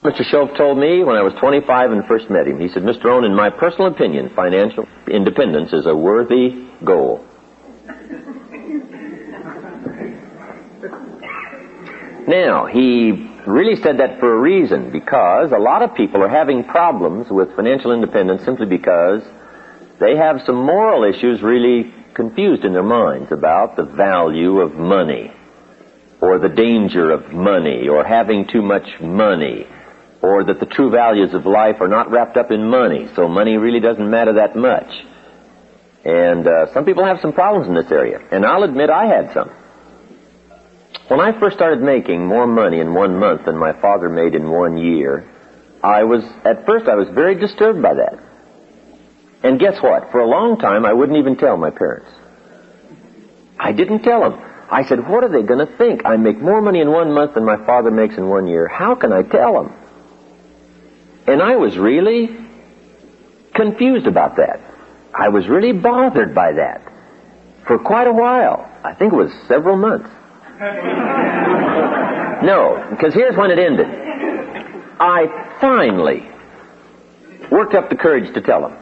Mr. Shoaff told me when I was 25 and first met him, he said, Mr. Rohn, in my personal opinion, financial independence is a worthy goal. Now, he really said that for a reason, because a lot of people are having problems with financial independence simply because they have some moral issues really confused in their minds about the value of money, or the danger of money, or having too much money, or that the true values of life are not wrapped up in money, so money really doesn't matter that much. And some people have some problems in this area, and I'll admit I had some. When I first started making more money in 1 month than my father made in 1 year, at first I was very disturbed by that. And guess what? For a long time I wouldn't even tell my parents. I didn't tell them. I said, what are they going to think? I make more money in 1 month than my father makes in 1 year. How can I tell them? And I was really confused about that. I was really bothered by that for quite a while. I think it was several months. No, because here's when it ended. I finally worked up the courage to tell them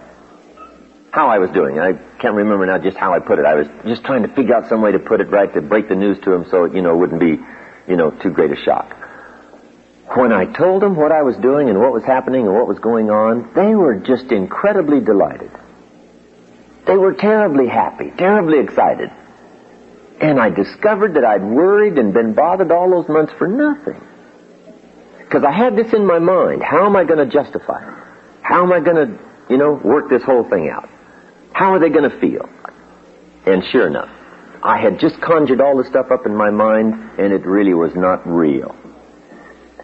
how I was doing. I can't remember now just how I put it. I was just trying to figure out some way to put it right, to break the news to them so it, wouldn't be, too great a shock. When I told them what I was doing and what was happening and what was going on, they were just incredibly delighted. They were terribly happy, terribly excited. And I discovered that I'd worried and been bothered all those months for nothing. Because I had this in my mind. How am I going to justify it? How am I going to, work this whole thing out? How are they going to feel? And sure enough, I had just conjured all this stuff up in my mind, and it really was not real.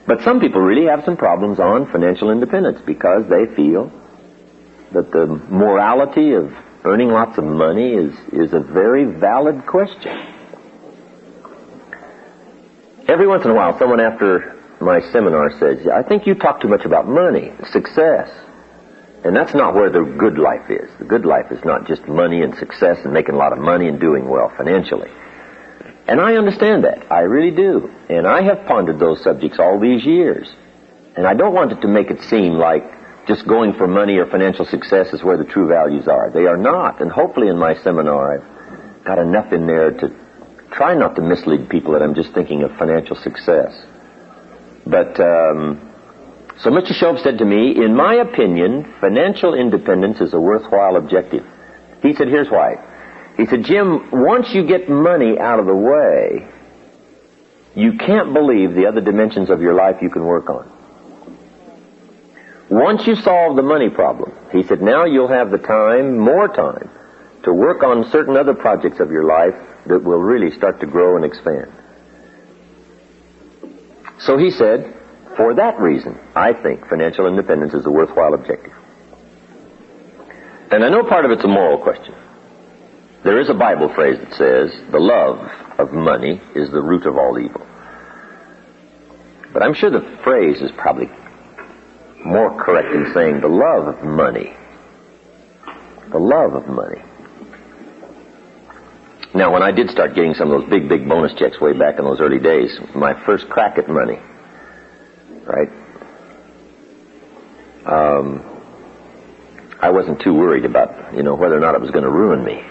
But some people really have some problems on financial independence because they feel that the morality of earning lots of money is a very valid question. Every once in a while, someone after my seminar says, I think you talk too much about money, success. And that's not where the good life is. The good life is not just money and success and making a lot of money and doing well financially. And I understand that. I really do. And I have pondered those subjects all these years. And I don't want it to make it seem like just going for money or financial success is where the true values are. They are not. And hopefully in my seminar I've got enough in there to try not to mislead people that I'm just thinking of financial success. But, so Mr. Shoaff said to me, in my opinion, financial independence is a worthwhile objective. He said, here's why. He said, Jim, once you get money out of the way, you can't believe the other dimensions of your life you can work on. Once you solve the money problem, he said, now you'll have the time, more time, to work on certain other projects of your life that will really start to grow and expand. So he said, for that reason, I think financial independence is a worthwhile objective. And I know part of it's a moral question. There is a Bible phrase that says, the love of money is the root of all evil. But I'm sure the phrase is probably more correct in saying the love of money. The love of money. Now, when I did start getting some of those big bonus checks way back in those early days, my first crack at money, right? I wasn't too worried about, whether or not it was going to ruin me.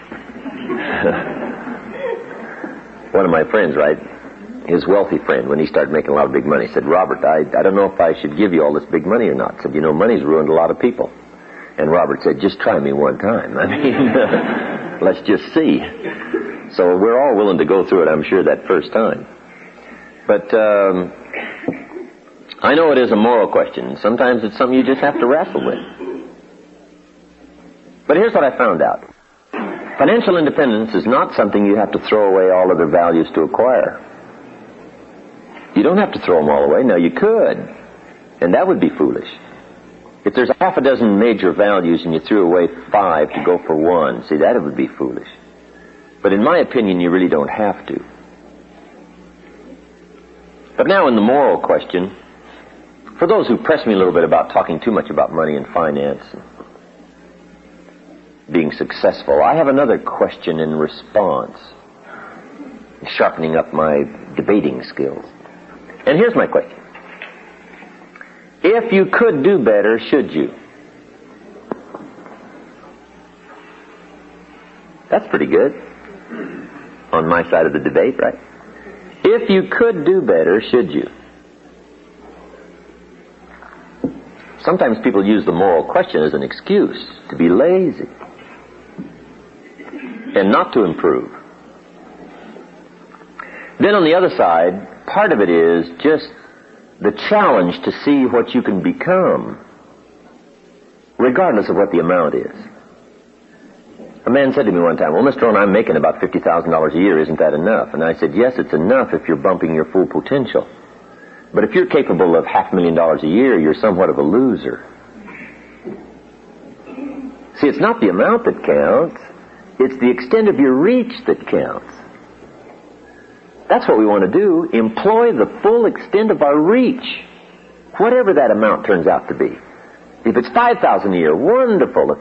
One of my friends, right, his wealthy friend, when he started making a lot of big money, said, Robert, I don't know if I should give you all this big money or not. Said, money's ruined a lot of people. And Robert said, just try me one time. I mean, let's just see. So we're all willing to go through it, I'm sure, that first time. But I know it is a moral question. Sometimes it's something you just have to wrestle with. But here's what I found out. Financial independence is not something you have to throw away all other values to acquire. You don't have to throw them all away. Now, you could, and that would be foolish. If there's half a dozen major values and you threw away 5 to go for 1, see, that would be foolish. But in my opinion, you really don't have to. But now in the moral question, for those who press me a little bit about talking too much about money and finance and being successful, I have another question in response, sharpening up my debating skills. And here's my question. If you could do better, should you? That's pretty good. On my side of the debate, right? If you could do better, should you? Sometimes people use the moral question as an excuse to be lazy and not to improve. Then on the other side, part of it is just the challenge to see what you can become, regardless of what the amount is. A man said to me one time, well, Mr. Rohn, I'm making about $50,000 a year. Isn't that enough? And I said, yes, it's enough if you're bumping your full potential. But if you're capable of $500,000 a year, you're somewhat of a loser. See, it's not the amount that counts. It's the extent of your reach that counts. That's what we want to do. Employ the full extent of our reach, whatever that amount turns out to be. If it's $5,000 a year, wonderful.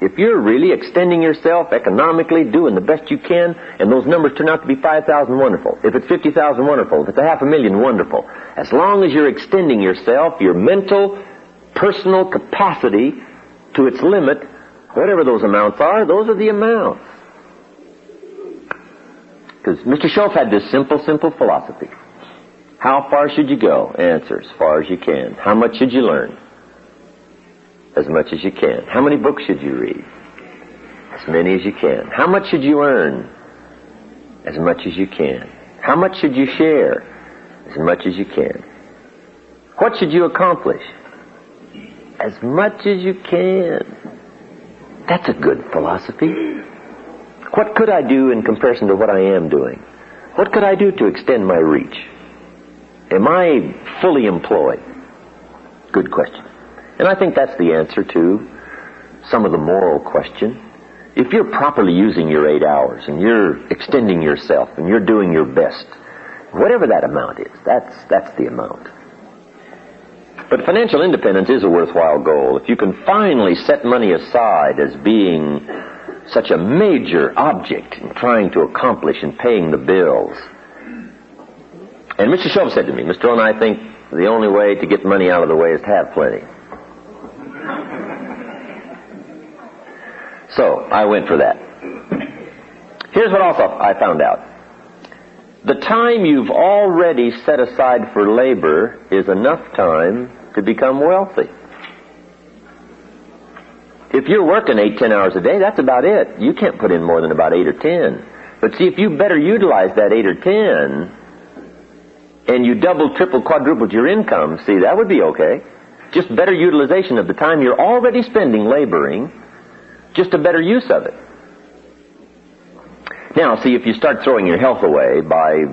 If you're really extending yourself economically, doing the best you can, and those numbers turn out to be $5,000, wonderful. If it's $50,000, wonderful. If it's $500,000, wonderful. As long as you're extending yourself, your mental, personal capacity to its limit, whatever those amounts are, those are the amounts. Because Mr. Schultz had this simple philosophy. How far should you go? Answer, as far as you can. How much should you learn? As much as you can. How many books should you read? As many as you can. How much should you earn? As much as you can. How much should you share? As much as you can. What should you accomplish? As much as you can. That's a good philosophy. What could I do in comparison to what I am doing? What could I do to extend my reach? Am I fully employed? Good question. And I think that's the answer to some of the moral question. If you're properly using your 8 hours and you're extending yourself and you're doing your best, whatever that amount is, that's the amount. But financial independence is a worthwhile goal. If you can finally set money aside as being such a major object in trying to accomplish and paying the bills. And Mr. Schultz said to me, Mr. Rohn, I think the only way to get money out of the way is to have plenty. So, I went for that. Here's what also I found out. The time you've already set aside for labor is enough time to become wealthy. If you're working 8-10 hours a day, that's about it. You can't put in more than about 8 or 10. But see, if you better utilize that 8 or 10, and you double, triple, quadrupled your income, see, that would be okay. Just better utilization of the time you're already spending laboring, just a better use of it. Now, see, if you start throwing your health away by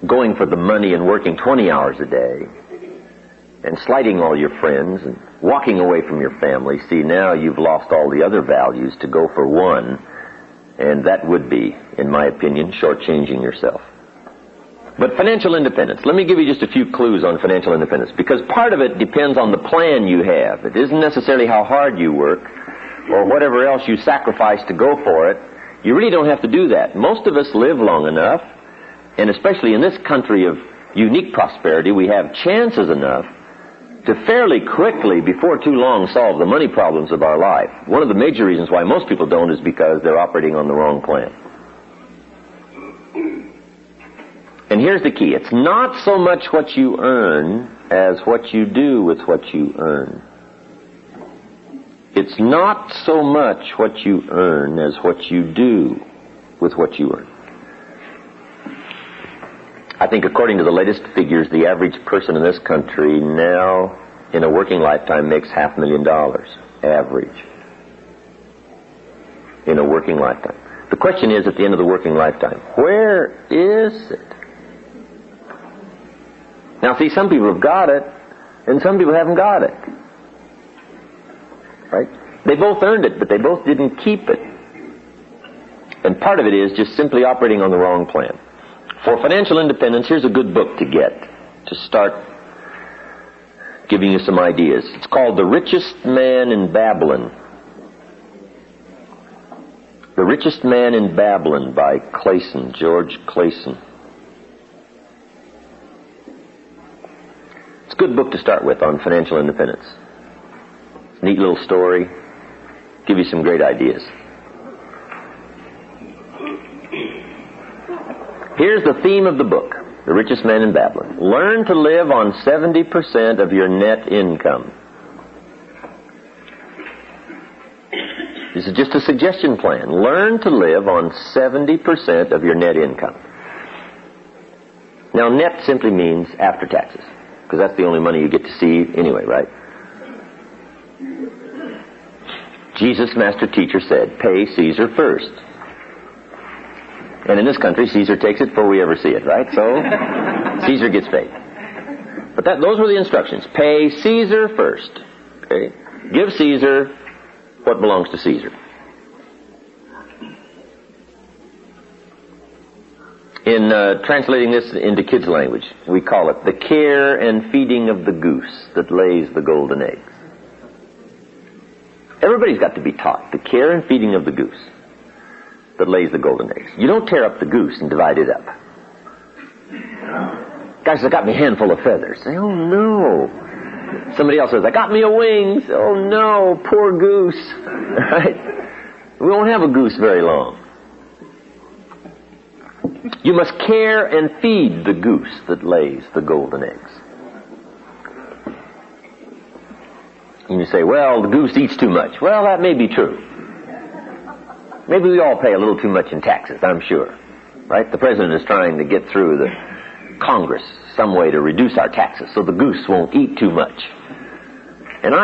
going for the money and working 20 hours a day, and slighting all your friends, and walking away from your family, see, now you've lost all the other values to go for one, and that would be, in my opinion, shortchanging yourself. But financial independence, let me give you just a few clues on financial independence, because part of it depends on the plan you have. It isn't necessarily how hard you work, or whatever else you sacrifice to go for it. You really don't have to do that. Most of us live long enough, and especially in this country of unique prosperity, we have chances enough to fairly quickly, before too long, solve the money problems of our life. One of the major reasons why most people don't is because they're operating on the wrong plan. And here's the key. It's not so much what you earn as what you do with what you earn. It's not so much what you earn as what you do with what you earn. I think according to the latest figures, the average person in this country now, in a working lifetime, makes $500,000. Average. In a working lifetime. The question is, at the end of the working lifetime, where is it? Now, see, some people have got it, and some people haven't got it. Right? They both earned it, but they both didn't keep it. And part of it is just simply operating on the wrong plan. For financial independence, here's a good book to get, to start giving you some ideas. It's called The Richest Man in Babylon. The Richest Man in Babylon by Clayson, George Clayson. It's a good book to start with on financial independence. Neat little story. Give you some great ideas. Here's the theme of the book, The Richest Man in Babylon. Learn to live on 70% of your net income. This is just a suggestion plan. Learn to live on 70% of your net income. Now, net simply means after taxes, because that's the only money you get to see anyway, right? Jesus, master teacher, said, pay Caesar first. And in this country, Caesar takes it before we ever see it, right? So, Caesar gets paid. But those were the instructions. Pay Caesar first. Okay? Give Caesar what belongs to Caesar. In translating this into kids' language, we call it the care and feeding of the goose that lays the golden eggs. Everybody's got to be taught the care and feeding of the goose that lays the golden eggs. You don't tear up the goose and divide it up. Guys, I got me a handful of feathers. Say, oh no. Somebody else says, I got me a wing. Say, oh no, poor goose. Right? We won't have a goose very long. You must care and feed the goose that lays the golden eggs. And you say, well, the goose eats too much. Well, that may be true. Maybe we all pay a little too much in taxes, I'm sure. Right? The president is trying to get through the Congress some way to reduce our taxes so the goose won't eat too much. And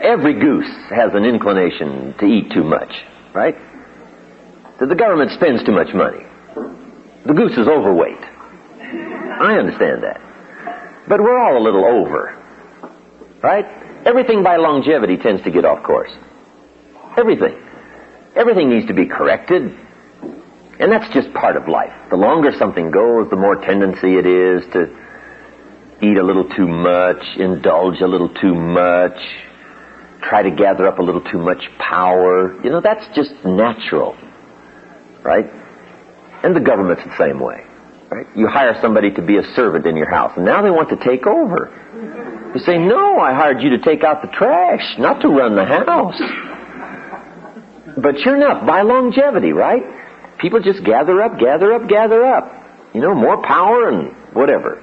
every goose has an inclination to eat too much, right? So the government spends too much money. The goose is overweight. I understand that. But we're all a little over, right? Everything by longevity tends to get off course. Everything. Everything needs to be corrected. And that's just part of life. The longer something goes, the more tendency it is to eat a little too much, indulge a little too much, try to gather up a little too much power. You know, that's just natural, right? And the government's the same way, right? You hire somebody to be a servant in your house, and now they want to take over. You say, no, I hired you to take out the trash, not to run the house. But sure enough, by longevity, right? People just gather up. You know, more power and whatever.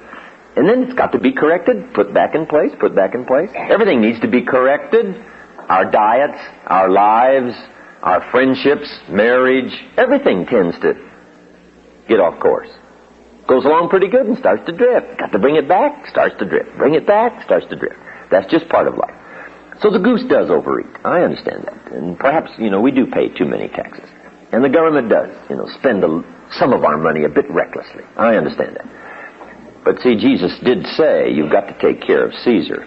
And then it's got to be corrected, put back in place. Everything needs to be corrected. Our diets, our lives, our friendships, marriage, everything tends to get off course. Goes along pretty good and starts to drift. Got to bring it back, starts to drift. Bring it back, starts to drift. That's just part of life. So the goose does overeat. I understand that. And perhaps, you know, we do pay too many taxes. And the government does, you know, spend some of our money a bit recklessly. I understand that. But see, Jesus did say you've got to take care of Caesar.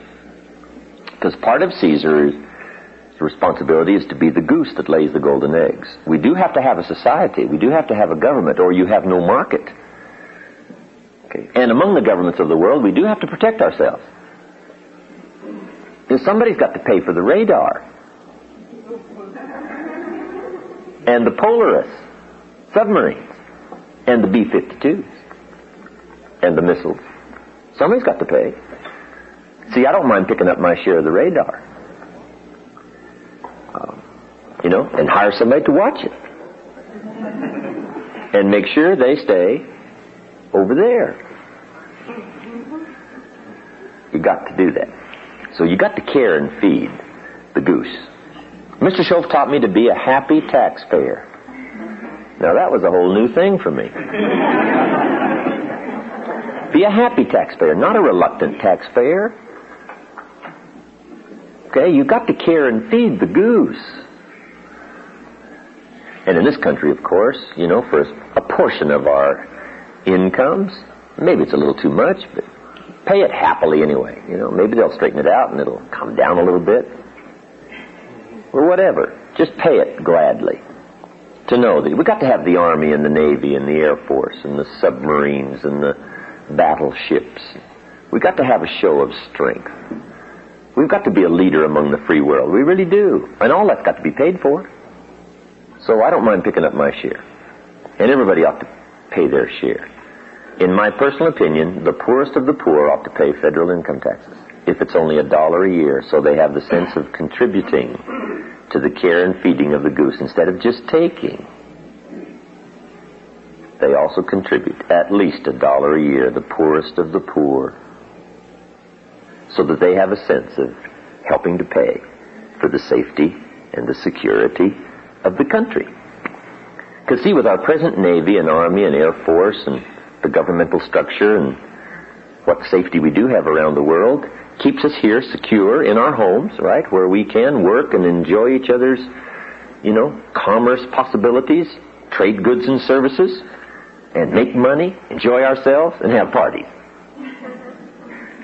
Because part of Caesar's responsibility is to be the goose that lays the golden eggs. We do have to have a society. We do have to have a government, or you have no market. Okay. And among the governments of the world, we do have to protect ourselves. Because somebody's got to pay for the radar. And the Polaris submarines. And the B-52s. And the missiles. Somebody's got to pay. See, I don't mind picking up my share of the radar. You know, and hire somebody to watch it. And make sure they stay over there. You got to do that. So you got to care and feed the goose. Mr. Schultz taught me to be a happy taxpayer. Now that was a whole new thing for me. Be a happy taxpayer, not a reluctant taxpayer. Okay, you got to care and feed the goose. And in this country, of course, you know, for a portion of our incomes, maybe it's a little too much, but pay it happily anyway. You know, maybe they'll straighten it out and it'll come down a little bit. Or whatever. Just pay it gladly. To know that we've got to have the Army and the Navy and the Air Force and the submarines and the battleships. We've got to have a show of strength. We've got to be a leader among the free world. We really do. And all that's got to be paid for. So I don't mind picking up my share. And everybody ought to pay their share. In my personal opinion, the poorest of the poor ought to pay federal income taxes. if it's only $1 a year, so they have the sense of contributing to the care and feeding of the goose instead of just taking. They also contribute at least $1 a year, the poorest of the poor, so that they have a sense of helping to pay for the safety and the security of the country. Because see, with our present Navy and Army and Air Force and the governmental structure and what safety we do have around the world, keeps us here secure in our homes, right, where we can work and enjoy each other's, commerce possibilities, trade goods and services, and make money, enjoy ourselves, and have parties.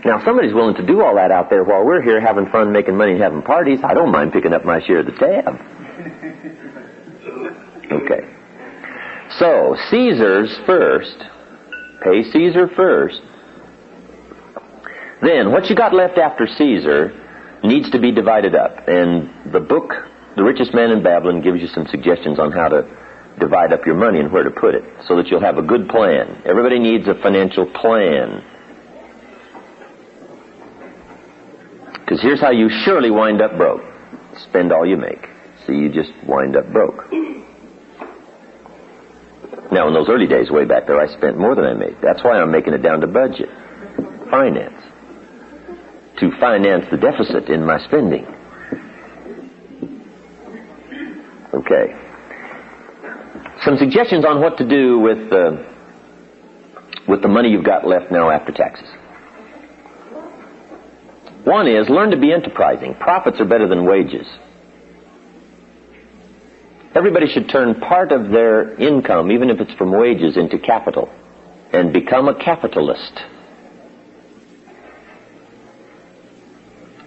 Now, if somebody's willing to do all that out there while we're here having fun, making money, and having parties, I don't mind picking up my share of the tab. Okay. So, Caesar's first. Pay Caesar first. Then, what you got left after Caesar needs to be divided up. And the book, The Richest Man in Babylon, gives you some suggestions on how to divide up your money and where to put it, so that you'll have a good plan. Everybody needs a financial plan. Because here's how you surely wind up broke. Spend all you make. So you just wind up broke. Now, in those early days way back there, I spent more than I made. That's why I'm making it down to budget. Finance. To finance the deficit in my spending. Okay. Some suggestions on what to do with the money you've got left now after taxes. One is, learn to be enterprising. Profits are better than wages. Everybody should turn part of their income, even if it's from wages, into capital, and become a capitalist.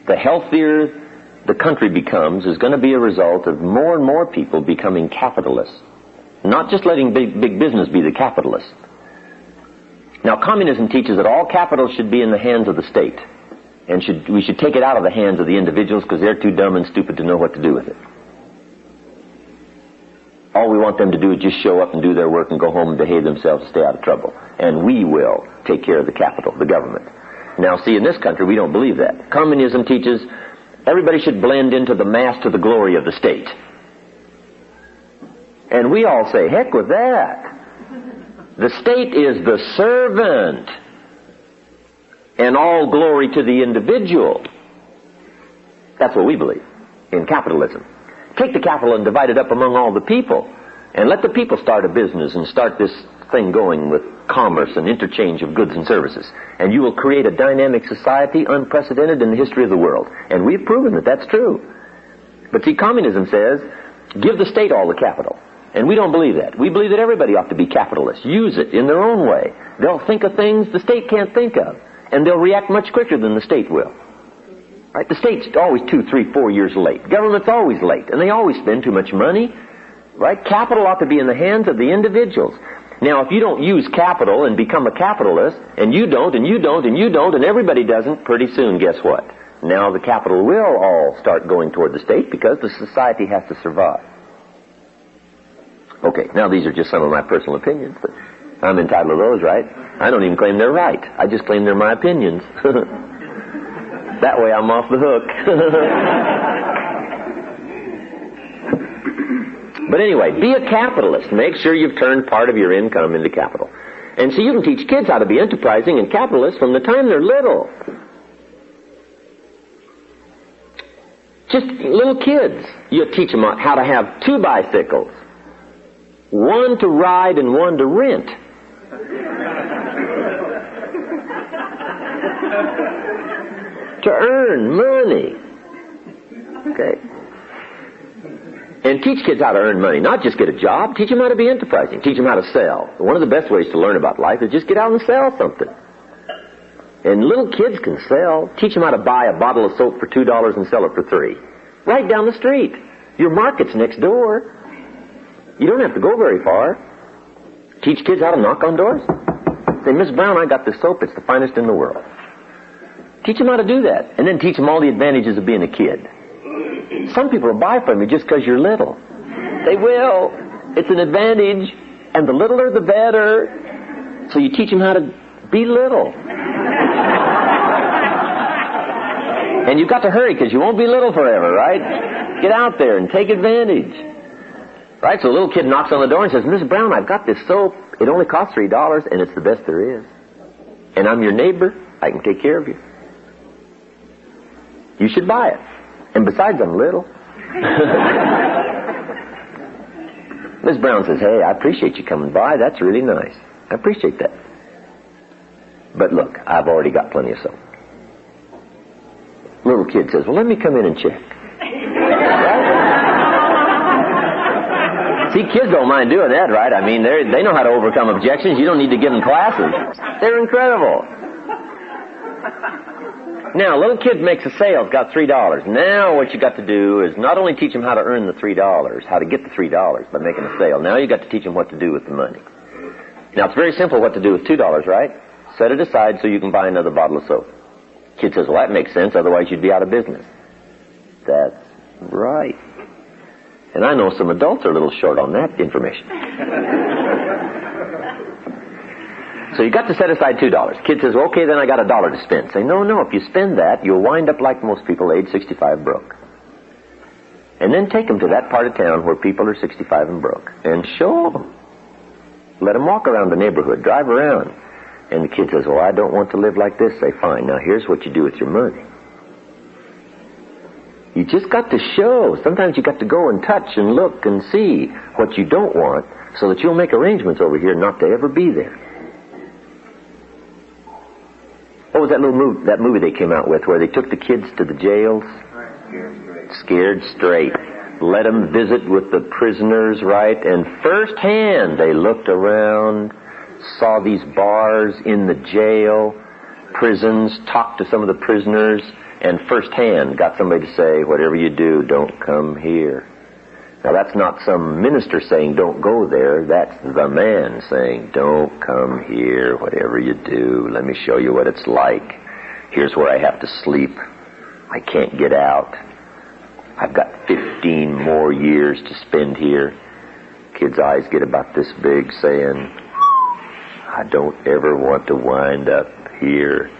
The healthier the country becomes is going to be a result of more and more people becoming capitalists, not just letting big business be the capitalist. Now, communism teaches that all capital should be in the hands of the state, and we should take it out of the hands of the individuals because they're too dumb and stupid to know what to do with it. All we want them to do is just show up and do their work and go home and behave themselves and stay out of trouble. And we will take care of the capital, the government. Now, see, in this country, we don't believe that. Communism teaches everybody should blend into the mass to the glory of the state. And we all say, heck with that. The state is the servant, and all glory to the individual. That's what we believe in capitalism. Take the capital and divide it up among all the people, and let the people start a business and start this thing going with commerce and interchange of goods and services. And you will create a dynamic society unprecedented in the history of the world. And we've proven that that's true. But see, communism says, give the state all the capital. And we don't believe that. We believe that everybody ought to be capitalists. Use it in their own way. They'll think of things the state can't think of. And they'll react much quicker than the state will. Right? The state's always 2, 3, 4 years late. Government's always late. And they always spend too much money. Right? Capital ought to be in the hands of the individuals. Now, if you don't use capital and become a capitalist, and you don't, and you don't, and you don't, and everybody doesn't, pretty soon, guess what? Now the capital will all start going toward the state because the society has to survive. Okay, now these are just some of my personal opinions, but I'm entitled to those, right? I don't even claim they're right. I just claim they're my opinions. That way I'm off the hook. But anyway, be a capitalist. Make sure you've turned part of your income into capital. And so you can teach kids how to be enterprising and capitalists from the time they're little. Just little kids. You teach them how to have 2 bicycles. One to ride and one to rent. To earn money. Okay. And teach kids how to earn money. Not just get a job. Teach them how to be enterprising. Teach them how to sell. One of the best ways to learn about life is just get out and sell something. And little kids can sell. Teach them how to buy a bottle of soap for $2 and sell it for $3. Right down the street. Your market's next door. You don't have to go very far. Teach kids how to knock on doors. Say, Miss Brown, I got this soap. It's the finest in the world. Teach them how to do that. And then teach them all the advantages of being a kid. Some people will buy from you just because you're little. They will. It's an advantage. And the littler, the better. So you teach them how to be little. And you've got to hurry because you won't be little forever, right? Get out there and take advantage. Right? So a little kid knocks on the door and says, Miss Brown, I've got this soap. It only costs $3 and it's the best there is. And I'm your neighbor. I can take care of you. You should buy it. And besides, I'm little. Miss Brown says, hey, I appreciate you coming by. That's really nice. I appreciate that. But look, I've already got plenty of soap. Little kid says, well, let me come in and check. See, kids don't mind doing that, right? I mean, they know how to overcome objections. You don't need to give them classes. They're incredible. Now, little kid makes a sale, it's got $3. Now what you got to do is not only teach them how to earn the $3, how to get the $3 by making a sale. Now you got to teach them what to do with the money. Now, it's very simple what to do with $2, right? Set it aside so you can buy another bottle of soap. Kid says, well, that makes sense, otherwise you'd be out of business. That's right. And I know some adults are a little short on that information. So you got to set aside $2. Kid says, well, okay, then I got $1 to spend. Say, no, if you spend that, you'll wind up like most people age 65 broke. And then take them to that part of town where people are 65 and broke. And show them. Let them walk around the neighborhood, drive around. And the kid says, well, I don't want to live like this. Say, fine, now here's what you do with your money. You just got to show. Sometimes you got to go and touch and look and see what you don't want so that you'll make arrangements over here not to ever be there. What was that movie they came out with where they took the kids to the jails? Scared Straight. Let them visit with the prisoners, right? And firsthand they looked around, saw these bars in the jail, prisons, talked to some of the prisoners, and firsthand got somebody to say, whatever you do, don't come here. Now that's not some minister saying don't go there. That's the man saying don't come here, whatever you do. Let me show you what it's like. Here's where I have to sleep. I can't get out. I've got 15 more years to spend here. Kid's eyes get about this big saying, I don't ever want to wind up here.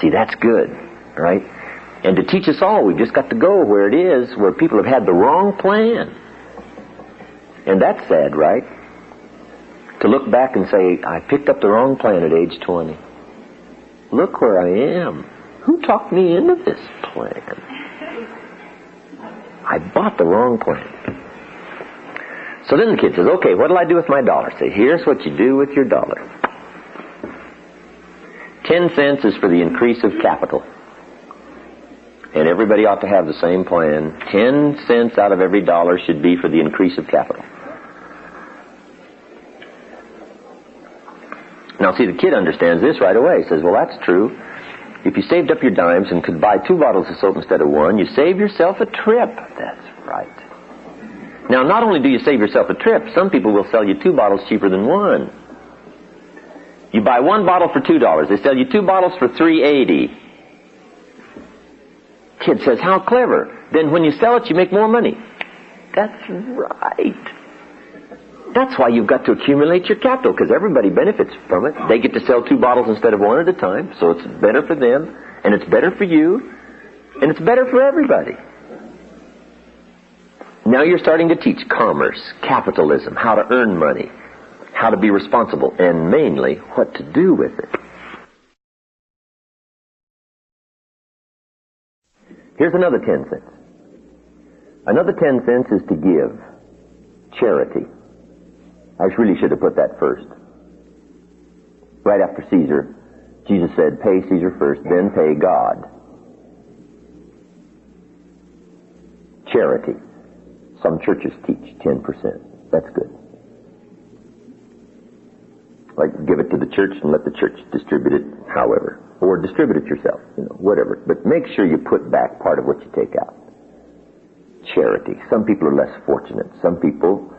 See, that's good, right? And to teach us all, we've just got to go where it is, where people have had the wrong plan. And that's sad, right? To look back and say, I picked up the wrong plan at age 20. Look where I am. Who talked me into this plan? I bought the wrong plan. So then the kid says, okay, what'll I do with my $1? Say, here's what you do with your $1. 10 cents is for the increase of capital. And everybody ought to have the same plan. 10 cents out of every $1 should be for the increase of capital. Now see, the kid understands this right away. He says, well, that's true. If you saved up your dimes and could buy 2 bottles of soap instead of 1, you save yourself a trip. That's right. Now, not only do you save yourself a trip, some people will sell you 2 bottles cheaper than 1. You buy 1 bottle for $2. They sell you 2 bottles for $3.80. Kid says, how clever. Then when you sell it, you make more money. That's right. That's why you've got to accumulate your capital, because everybody benefits from it. They get to sell 2 bottles instead of 1 at a time, so it's better for them, and it's better for you, and it's better for everybody. Now you're starting to teach commerce, capitalism, how to earn money, how to be responsible, and mainly what to do with it. Here's another 10 cents. Another 10 cents is to give. Charity. I really should have put that first. Right after Caesar, Jesus said, pay Caesar first, then pay God. Charity. Some churches teach 10%. That's good. Like, give it to the church and let the church distribute it however. Or distribute it yourself, whatever. But make sure you put back part of what you take out. Charity. Some people are less fortunate. Some people,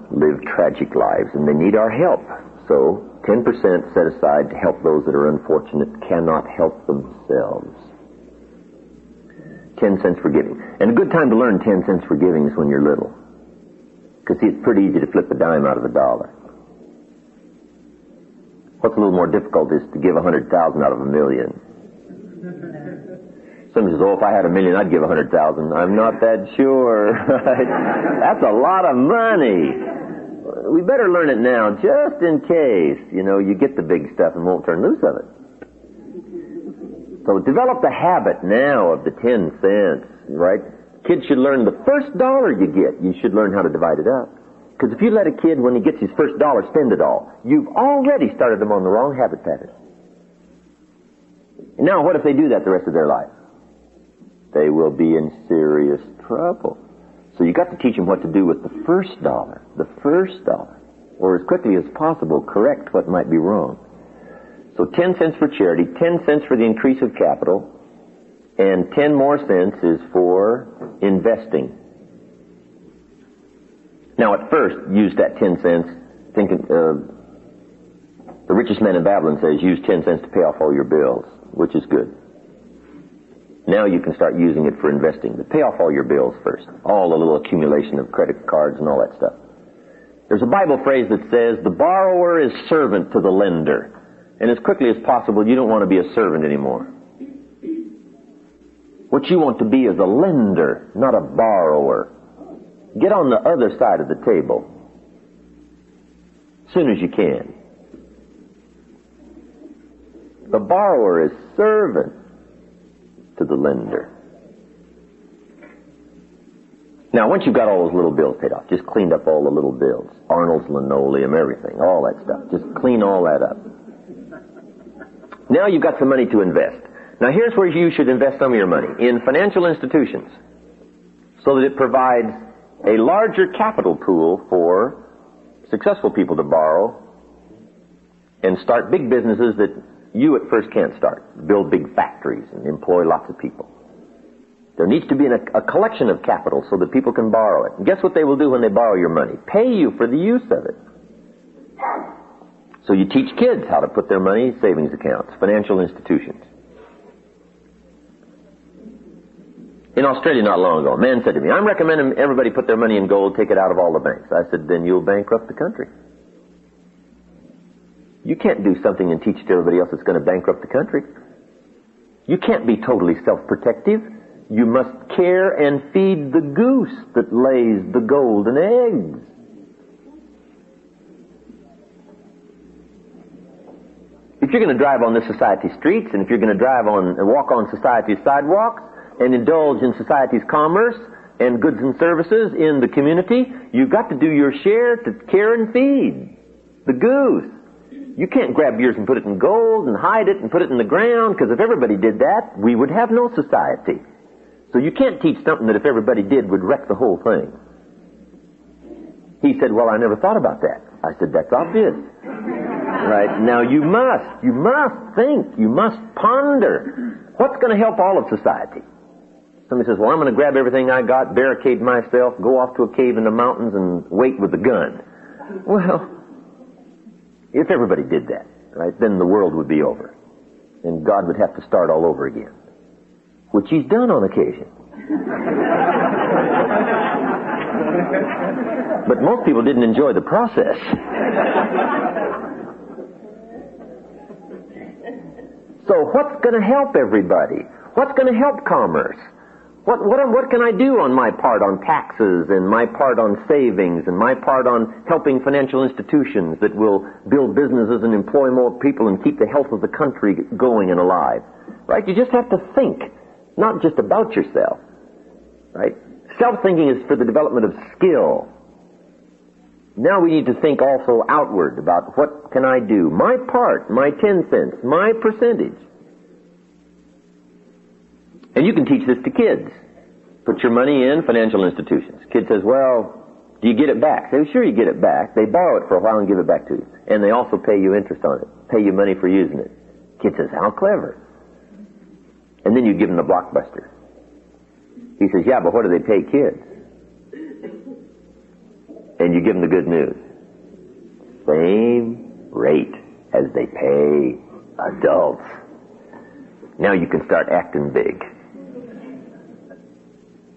live tragic lives and they need our help. So 10% set aside to help those that are unfortunate, cannot help themselves. 10 cents for giving. And a good time to learn 10 cents for giving is when you're little. Because see, it's pretty easy to flip a dime out of a $1. What's a little more difficult is to give 100,000 out of 1,000,000. Somebody says, oh, if I had $1 million, I'd give 100,000. I'm not that sure. That's a lot of money. We better learn it now, just in case, you get the big stuff and won't turn loose of it. So develop the habit now of the 10 cents, right? Kids should learn the first $1 you get, you should learn how to divide it up. Because if you let a kid, when he gets his first $1, spend it all, you've already started them on the wrong habit pattern. Now, what if they do that the rest of their life? They will be in serious trouble. So you got to teach them what to do with the first $1, or as quickly as possible, correct what might be wrong. So 10 cents for charity, 10 cents for the increase of capital, and 10 more cents is for investing. Now, at first, use that 10 cents, thinking, the richest man in Babylon says, use 10 cents to pay off all your bills, which is good. Now you can start using it for investing, but pay off all your bills first. All the little accumulation of credit cards and all that stuff. There's a Bible phrase that says, the borrower is servant to the lender. And as quickly as possible, you don't want to be a servant anymore. What you want to be is a lender, not a borrower. Get on the other side of the table as soon as you can. The borrower is servant to the lender. Now, once you've got all those little bills paid off, just cleaned up all the little bills, Arnold's linoleum, everything, all that stuff, just clean all that up. Now you've got some money to invest. Now here's where you should invest some of your money, in financial institutions, so that it provides a larger capital pool for successful people to borrow and start big businesses that you at first can't start. Build big factories and employ lots of people. There needs to be a collection of capital so that people can borrow it. And guess what they will do when they borrow your money? Pay you for the use of it. So you teach kids how to put their money in savings accounts, financial institutions. In Australia not long ago, a man said to me, I'm recommending everybody put their money in gold, take it out of all the banks. I said, then you'll bankrupt the country. You can't do something and teach it to everybody else that's going to bankrupt the country. You can't be totally self-protective. You must care and feed the goose that lays the golden eggs. If you're going to drive on this society's streets, and if you're going to walk on society's sidewalks, and indulge in society's commerce and goods and services in the community, you've got to do your share to care and feed the goose. You can't grab yours and put it in gold and hide it and put it in the ground, because if everybody did that, we would have no society. So you can't teach something that if everybody did would wreck the whole thing. He said, well, I never thought about that. I said, that's obvious. Right? Now you must think, you must ponder. What's going to help all of society? Somebody says, well, I'm going to grab everything I got, barricade myself, go off to a cave in the mountains and wait with a gun. Well, if everybody did that, right, then the world would be over. And God would have to start all over again. Which He's done on occasion. But most people didn't enjoy the process. So what's going to help everybody? What's going to help commerce? What can I do on my part on taxes and my part on savings and my part on helping financial institutions that will build businesses and employ more people and keep the health of the country going and alive? Right? You just have to think, not just about yourself. Right? Self-thinking is for the development of skill. Now we need to think also outward about what can I do? My part, my 10 cents, my percentage. And you can teach this to kids. Put your money in financial institutions. Kid says, well, do you get it back? Say, sure you get it back. They borrow it for a while and give it back to you. And they also pay you interest on it. Pay you money for using it. Kid says, how clever. And then you give him the blockbuster. He says, yeah, but what do they pay kids? And you give him the good news. Same rate as they pay adults. Now you can start acting big.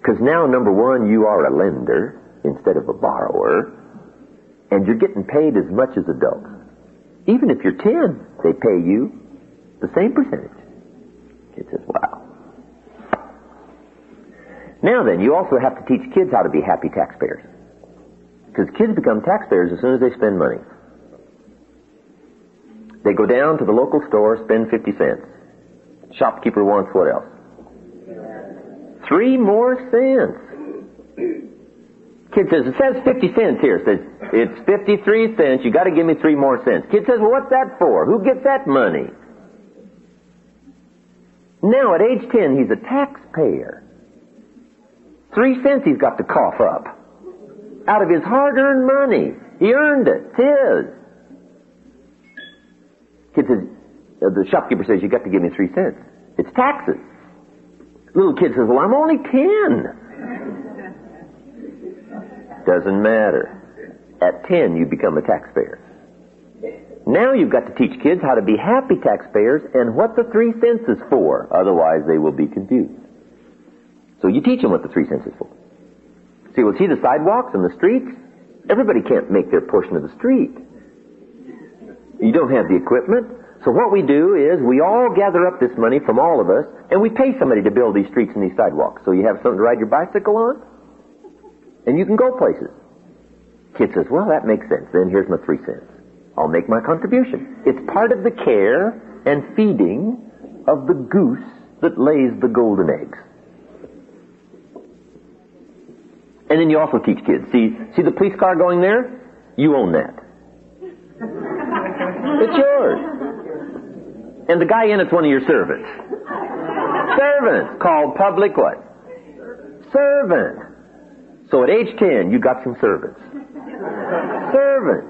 Because now, number one, you are a lender instead of a borrower, and you're getting paid as much as adults. Even if you're 10, they pay you the same percentage. Kid says, wow. Now then, you also have to teach kids how to be happy taxpayers. Because kids become taxpayers as soon as they spend money. They go down to the local store, spend 50 cents. Shopkeeper wants what else? 3 more cents. Kid says, it says 50 cents here. Says, it's 53 cents. You got to give me 3 more cents. Kid says, well, what's that for? Who gets that money? Now, at age 10, he's a taxpayer. 3 cents he's got to cough up. Out of his hard-earned money. He earned it. It's his. Kid says, the shopkeeper says, you got to give me 3 cents. It's taxes. Little kid says, well, I'm only 10. Doesn't matter. At 10, you become a taxpayer. Now you've got to teach kids how to be happy taxpayers and what the 3 cents is for. Otherwise, they will be confused. So you teach them what the 3 cents is for. See, see the sidewalks and the streets? Everybody can't make their portion of the street. You don't have the equipment. So what we do is we all gather up this money from all of us, and we pay somebody to build these streets and these sidewalks. So you have something to ride your bicycle on, and you can go places. Kid says, well, that makes sense. Then here's my 3 cents. I'll make my contribution. It's part of the care and feeding of the goose that lays the golden eggs. And then you also teach kids. See the police car going there? You own that. It's yours. And the guy in it's one of your servants. Servants. Called public what? Servant. So at age 10, you got some servants. Servants.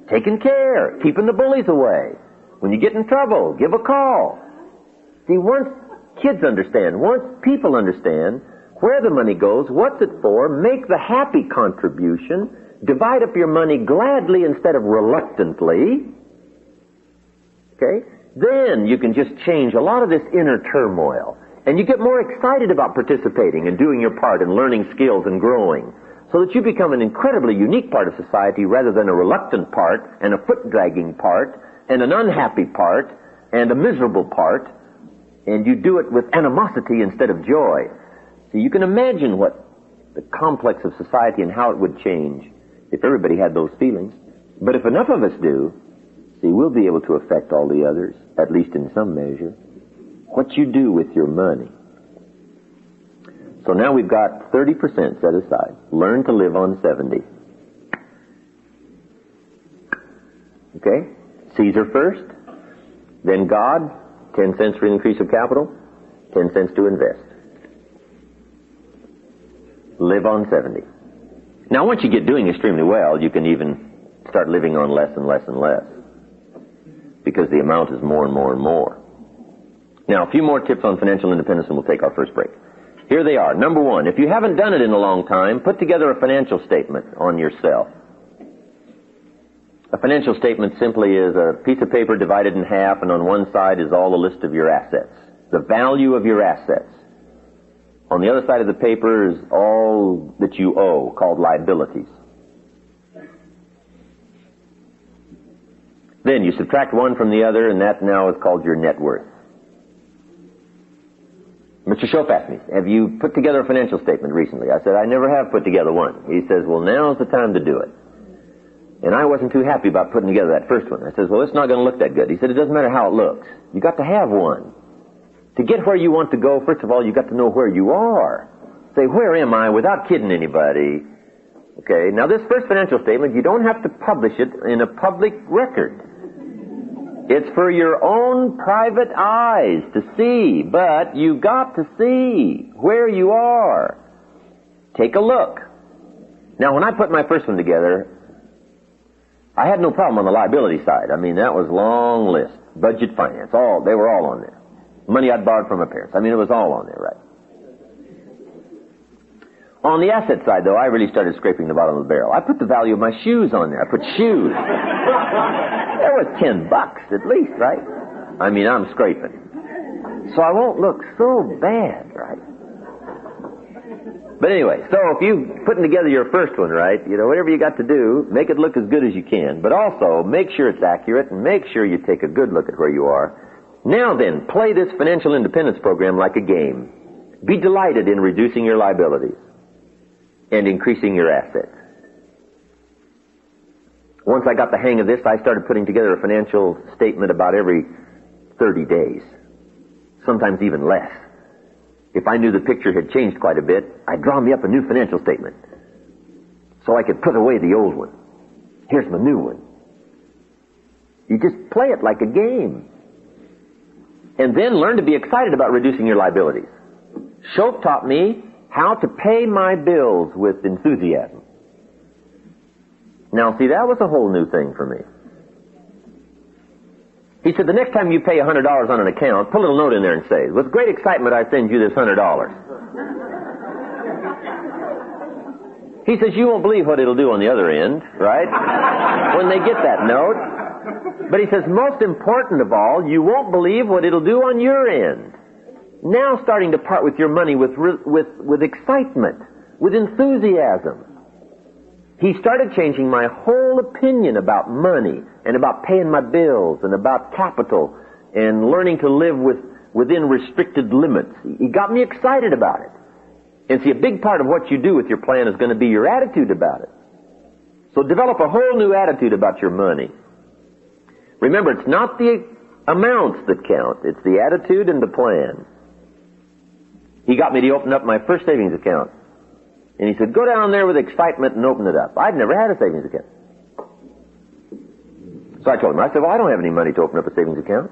Taking care. Keeping the bullies away. When you get in trouble, give a call. See, once kids understand, once people understand where the money goes, what's it for, make the happy contribution, divide up your money gladly instead of reluctantly, okay, then you can just change a lot of this inner turmoil. And you get more excited about participating and doing your part and learning skills and growing, so that you become an incredibly unique part of society rather than a reluctant part and a foot-dragging part and an unhappy part and a miserable part, and you do it with animosity instead of joy. So you can imagine what the complex of society and how it would change if everybody had those feelings. But if enough of us do, see, we'll be able to affect all the others, at least in some measure. What you do with your money. So now we've got 30% set aside. Learn to live on 70. Okay? Caesar first, then God, 10 cents for increase of capital, 10 cents to invest. Live on 70. Now, once you get doing extremely well, you can even start living on less and less and less, because the amount is more and more and more. Now, a few more tips on financial independence, and we'll take our first break. Here they are. Number 1, if you haven't done it in a long time, put together a financial statement on yourself. A financial statement simply is a piece of paper divided in half, and on one side is all the list of your assets, the value of your assets. On the other side of the paper is all that you owe, called liabilities. Then you subtract one from the other, and that now is called your net worth. Mr. Shope asked me, have you put together a financial statement recently? I said, I never have put together one. He says, well, now's the time to do it. And I wasn't too happy about putting together that first one. I says, well, it's not going to look that good. He said, it doesn't matter how it looks. You got to have one. To get where you want to go, first of all, you got to know where you are. Say, where am I, without kidding anybody? Okay, now this first financial statement, you don't have to publish it in a public record. It's for your own private eyes to see, but you got to see where you are. Take a look. Now, when I put my first one together, I had no problem on the liability side. I mean, that was long list. Budget, finance, they were all on there. Money I'd borrowed from my parents. I mean, it was all on there, right? On the asset side, though, I really started scraping the bottom of the barrel. I put the value of my shoes on there. I put shoes. There was $10 at least, right? I mean, I'm scraping. So I won't look so bad, right? But anyway, so if you're putting together your first one, right, whatever you got to do, make it look as good as you can. But also, make sure it's accurate, and make sure you take a good look at where you are. Now then, play this financial independence program like a game. Be delighted in reducing your liabilities and increasing your assets. Once I got the hang of this, I started putting together a financial statement about every 30 days, sometimes even less. If I knew the picture had changed quite a bit, I'd draw me up a new financial statement so I could put away the old one. Here's my new one. You just play it like a game. And then learn to be excited about reducing your liabilities. Shoaff taught me how to pay my bills with enthusiasm. Now, see, that was a whole new thing for me. He said, the next time you pay $100 on an account, put a little note in there and say, with great excitement I send you this $100. He says, you won't believe what it'll do on the other end, right? When they get that note. But he says, most important of all, you won't believe what it'll do on your end. Now starting to part with your money with excitement, with enthusiasm. He started changing my whole opinion about money and about paying my bills and about capital and learning to live within restricted limits. He got me excited about it. And see, a big part of what you do with your plan is going to be your attitude about it. So develop a whole new attitude about your money. Remember, it's not the amounts that count. It's the attitude and the plan. He got me to open up my first savings account. And he said, go down there with excitement and open it up. I'd never had a savings account. So I told him, I said, well, I don't have any money to open up a savings account.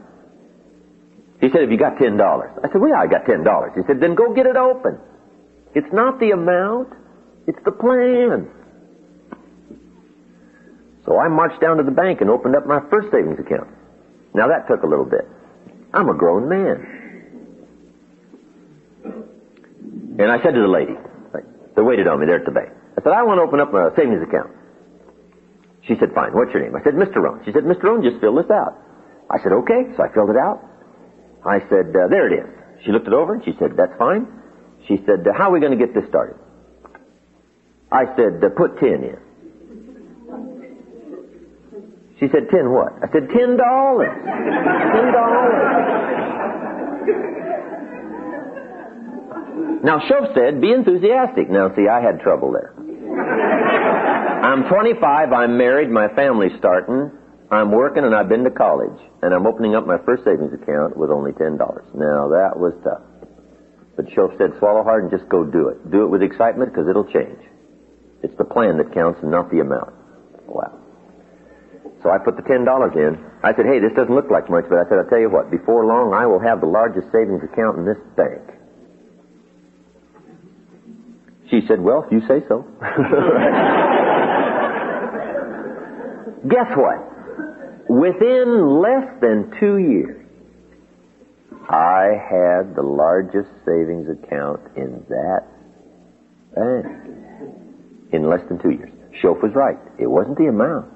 He said, have you got $10? I said, well, yeah, I got $10. He said, then go get it open. It's not the amount, it's the plan. So I marched down to the bank and opened up my first savings account. Now that took a little bit. I'm a grown man. And I said to the lady, they waited on me there at the bank. I said, I want to open up a savings account. She said, fine, what's your name? I said, Mr. Rohn. She said, Mr. Rohn, just fill this out. I said, okay, so I filled it out. I said, there it is. She looked it over and she said, that's fine. She said, how are we going to get this started? I said, put 10 in. She said, 10 what? I said, $10. $10. Now, Shoaff said, be enthusiastic. Now, see, I had trouble there. I'm 25, I'm married, my family's starting, I'm working, and I've been to college, and I'm opening up my first savings account with only $10. Now, that was tough. But Shoaff said, swallow hard and just go do it. Do it with excitement, because it'll change. It's the plan that counts and not the amount. Wow. So I put the $10 in. I said, hey, this doesn't look like much, but I said, I'll tell you what, before long, I will have the largest savings account in this bank. She said, well, if you say so. Guess what? Within less than 2 years, I had the largest savings account in that bank. In less than 2 years. Shoaff was right. It wasn't the amount.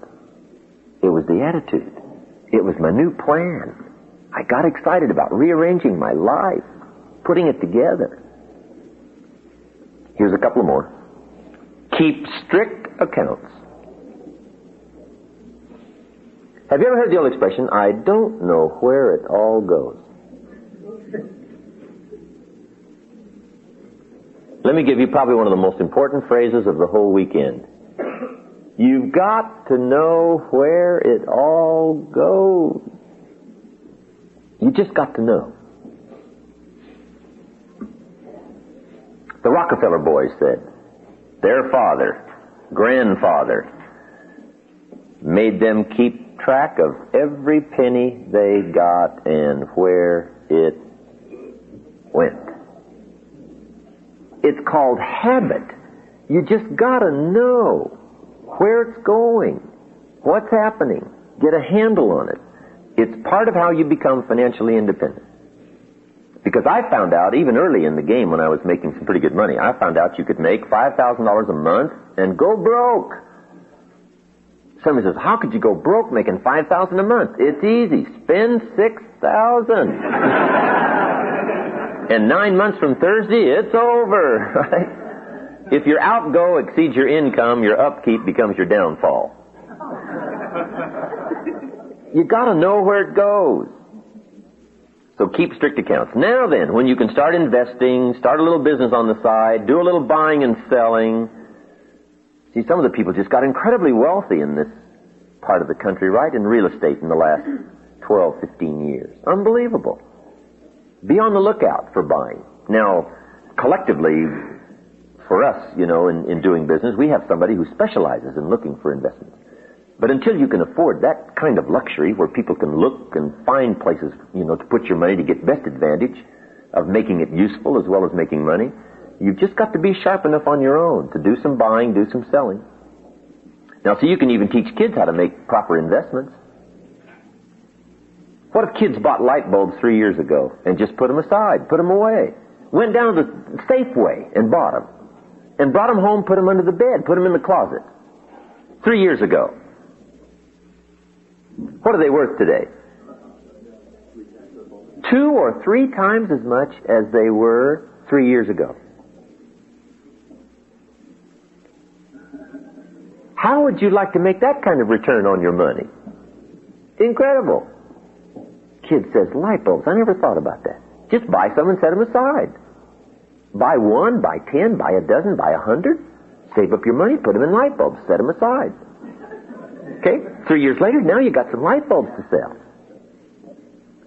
It was the attitude. It was my new plan. I got excited about rearranging my life, putting it together. Here's a couple more. Keep strict accounts. Have you ever heard the old expression, I don't know where it all goes? Let me give you probably one of the most important phrases of the whole weekend. You've got to know where it all goes. You just got to know. The Rockefeller boys said their father, grandfather, made them keep track of every penny they got and where it went. It's called habit. You just gotta know where it's going, what's happening, get a handle on it. It's part of how you become financially independent. Because I found out, even early in the game when I was making some pretty good money, I found out you could make $5,000 a month and go broke. Somebody says, how could you go broke making $5,000 a month? It's easy. Spend $6,000. And 9 months from Thursday, it's over, right? If your outgo exceeds your income, your upkeep becomes your downfall. You gotta know where it goes. So keep strict accounts. Now then, when you can start investing, start a little business on the side, do a little buying and selling. See, some of the people just got incredibly wealthy in this part of the country, right, in real estate in the last 12, 15 years. Unbelievable. Be on the lookout for buying. Now, collectively, for us, in doing business, we have somebody who specializes in looking for investments. But until you can afford that kind of luxury where people can look and find places, to put your money to get best advantage of making it useful as well as making money, you've just got to be sharp enough on your own to do some buying, do some selling. Now, so you can even teach kids how to make proper investments. What if kids bought light bulbs 3 years ago and just put them aside, put them away? Went down to Safeway and bought them. And brought them home, put them under the bed, put them in the closet. 3 years ago. What are they worth today? 2 or 3 times as much as they were 3 years ago. How would you like to make that kind of return on your money? Incredible. Kid says, light bulbs, I never thought about that. Just buy some and set them aside. Buy 1, buy 10, buy a dozen, buy 100. Save up your money, put them in light bulbs, set them aside. Okay? 3 years later, now you got some light bulbs to sell.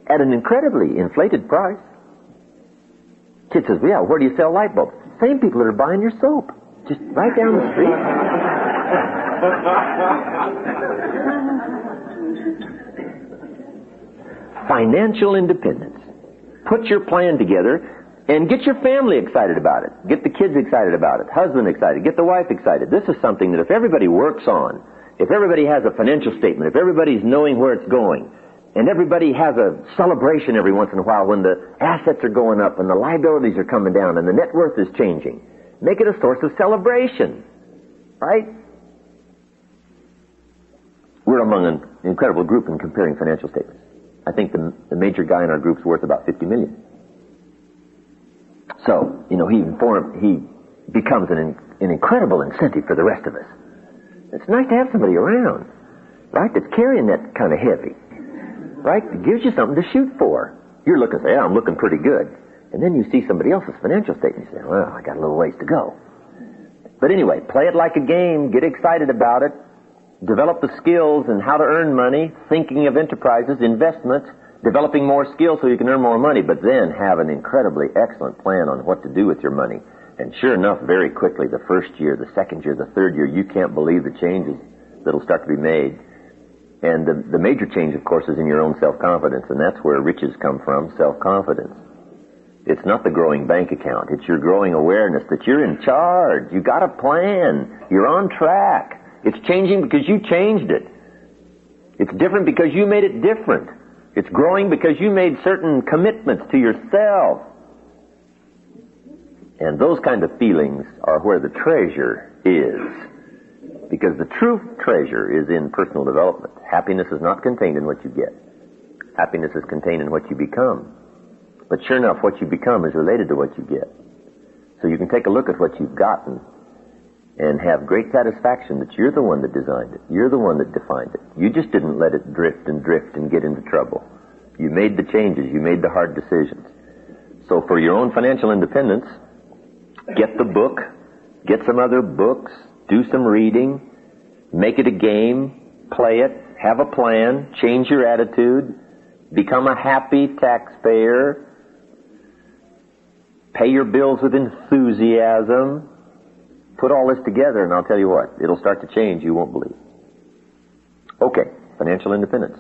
At an incredibly inflated price. Kid says, well, yeah, where do you sell light bulbs? Same people that are buying your soap. Just right down the street. Financial independence. Put your plan together and get your family excited about it. Get the kids excited about it. Husband excited. Get the wife excited. This is something that if everybody works on, if everybody has a financial statement, if everybody's knowing where it's going, and everybody has a celebration every once in a while when the assets are going up and the liabilities are coming down and the net worth is changing, make it a source of celebration. Right? We're among an incredible group in comparing financial statements. I think the major guy in our group's worth about $50 million. So, he becomes an incredible incentive for the rest of us. It's nice to have somebody around, right, that's carrying that kind of heavy, right? It gives you something to shoot for. You're looking and say, I'm looking pretty good. And then you see somebody else's financial statement, you say, well, I got a little ways to go. But anyway, play it like a game, get excited about it, develop the skills and how to earn money, thinking of enterprises, investments, developing more skills so you can earn more money, but then have an incredibly excellent plan on what to do with your money. And sure enough, very quickly, the first year, the second year, the third year, you can't believe the changes that'll start to be made. And the major change, of course, is in your own self-confidence, and that's where riches come from, self-confidence. It's not the growing bank account. It's your growing awareness that you're in charge. You got a plan. You're on track. It's changing because you changed it. It's different because you made it different. It's growing because you made certain commitments to yourself. And those kind of feelings are where the treasure is. Because the true treasure is in personal development. Happiness is not contained in what you get. Happiness is contained in what you become. But sure enough, what you become is related to what you get. So you can take a look at what you've gotten and have great satisfaction that you're the one that designed it. You're the one that defined it. You just didn't let it drift and get into trouble. You made the changes. You made the hard decisions. So for your own financial independence, get the book, get some other books, do some reading, make it a game, play it, have a plan, change your attitude, become a happy taxpayer, pay your bills with enthusiasm. Put all this together, and I'll tell you what, it'll start to change. You won't believe. Okay, financial independence.